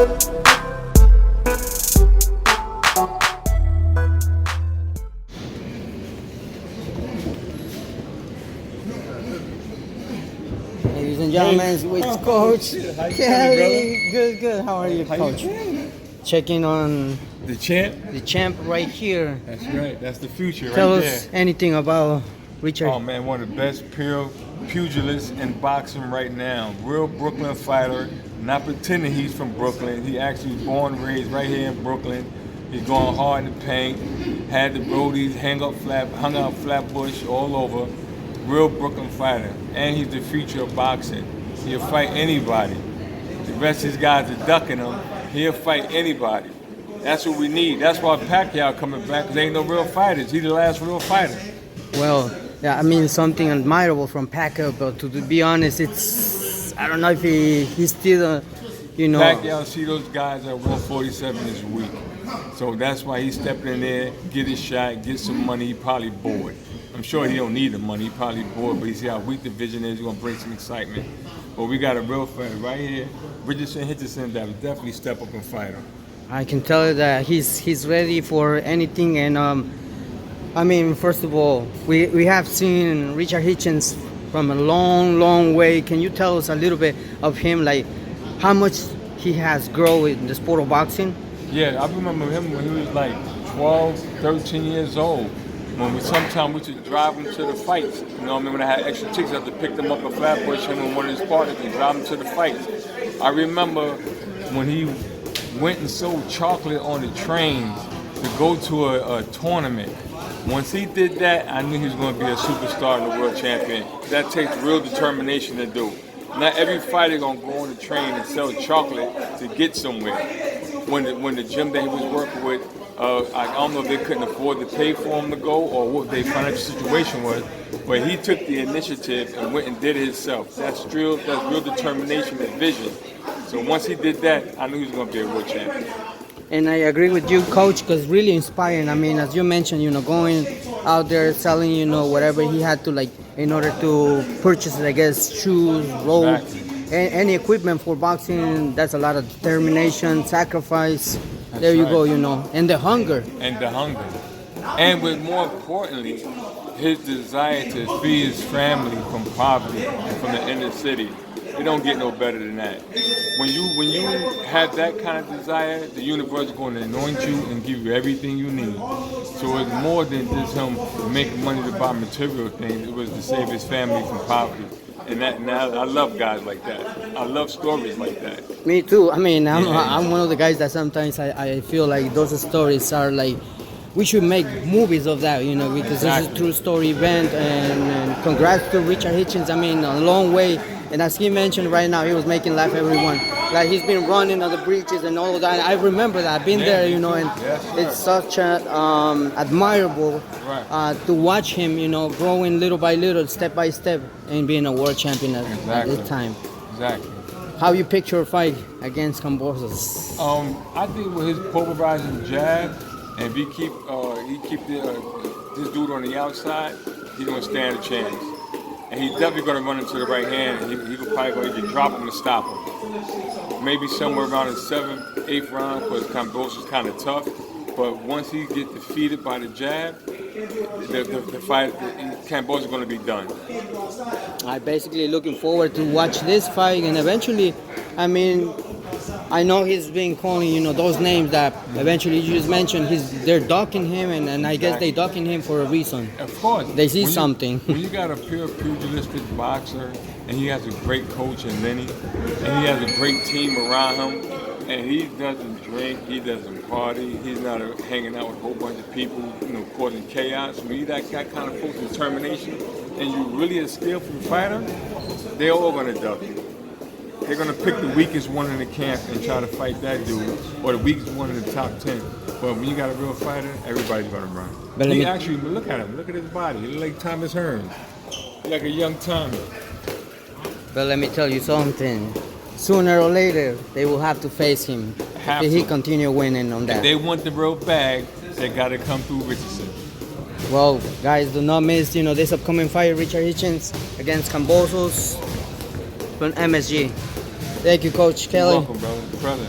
Ladies and gentlemen, with Coach Kelly. Good. How are you, Coach? Checking on the champ. The champ right here. That's right. That's the future Tell right us there. anything about Richard. Oh man, one of the best pure pugilists in boxing right now. Real Brooklyn fighter. Not pretending he's from Brooklyn. He actually was born and raised right here in Brooklyn. He's going hard in the paint. Had the roadies hung out Flatbush all over. Real Brooklyn fighter. And he's the future of boxing. He'll fight anybody. The rest of these guys are ducking him. He'll fight anybody. That's what we need. That's why Pacquiao coming back, because there ain't no real fighters. He's the last real fighter. Well, yeah, I mean, something admirable from Pacquiao, but to be honest, I don't know if he's still, Pacquiao see those guys at 147 is weak. So that's why he's stepping in there, get his shot, get some money. He probably bored. I'm sure he don't need the money. He probably bored, but he see how weak the division is. He's going to bring some excitement. But we got a real fighter right here. Richardson that will definitely step up and fight him. I can tell you that he's ready for anything. And I mean, first of all, we have seen Richard Hitchins from a long way. Can you tell us a little bit of him, like how much he has grown in the sport of boxing? Yeah, I remember him when he was like 12, 13 years old. Sometimes we should drive him to the fights. You know what I mean? When I had extra tickets, I had to pick them up at Flatbush, him and one of his partners, and drive him to the fights. I remember when he went and sold chocolate on the trains to go to a tournament. Once he did that, I knew he was going to be a superstar and a world champion. That takes real determination to do. Not every fighter going to go on the train and sell chocolate to get somewhere. When the gym that he was working with, I don't know if they couldn't afford to pay for him to go or what their financial situation was, but he took the initiative and went and did it himself. That's real determination and vision. So once he did that, I knew he was going to be a world champion. And I agree with you, Coach, because really inspiring. I mean, as you mentioned, going out there selling, whatever he had to, like, in order to purchase, I guess, shoes, ropes, exactly. Any equipment for boxing. That's a lot of determination, sacrifice. That's there you right. Go, and the hunger. And with more importantly, his desire to feed his family from poverty and from the inner city. It don't get no better than that. When you have that kind of desire, the universe is going to anoint you and give you everything you need. So it's more than just him making money to buy material things. It was to save his family from poverty. And I love guys like that. I love stories like that. Me too. I mean, I'm one of the guys that sometimes I feel like those stories are like, we should make movies of that, because exactly. This is a true story event. And congrats to Richard Hitchins. I mean, a long way. And as he mentioned right now, he was making laugh everyone. Like he's been running on the bridges and all of that. I remember that. I've been there, and it's such admirable to watch him, growing little by little, step by step, and being a world champion at this time. Exactly. How you picture a fight against Kambosos? I think with his polarizing jab, and if he keep this dude on the outside, he's gonna stand a chance. And he's definitely going to run into the right hand, and he could probably go drop him to stop him. Maybe somewhere around the 7th, 8th round, because Kambosos is kind of tough. But once he gets defeated by the jab, the fight, Kambosos is going to be done. I'm basically looking forward to watch this fight, and eventually, I mean, I know he's been calling, those names that eventually you just mentioned. They're docking him, and I guess they docking him for a reason. Of course. They see something. When you got a pure pugilistic boxer, and he has a great coach in Lenny, and he has a great team around him, and he doesn't drink, he doesn't party, he's not hanging out with a whole bunch of people, causing chaos. When you got that kind of focus and determination, and you're really a skillful fighter, they're all going to duck you. They're going to pick the weakest one in the camp and try to fight that dude, or the weakest one in the top 10. But when you got a real fighter, everybody's going to run. But actually, look at him. Look at his body. He looks like Thomas Hearns. He's like a young Tommy. But let me tell you something. Sooner or later, they will have to face him. If he continue winning on that. If they want the real bag, they got to come through Richardson. Well, guys, do not miss, this upcoming fight, Richard Hitchins against Kambosos from MSG. Thank you, Coach Kelly. You're welcome, brother.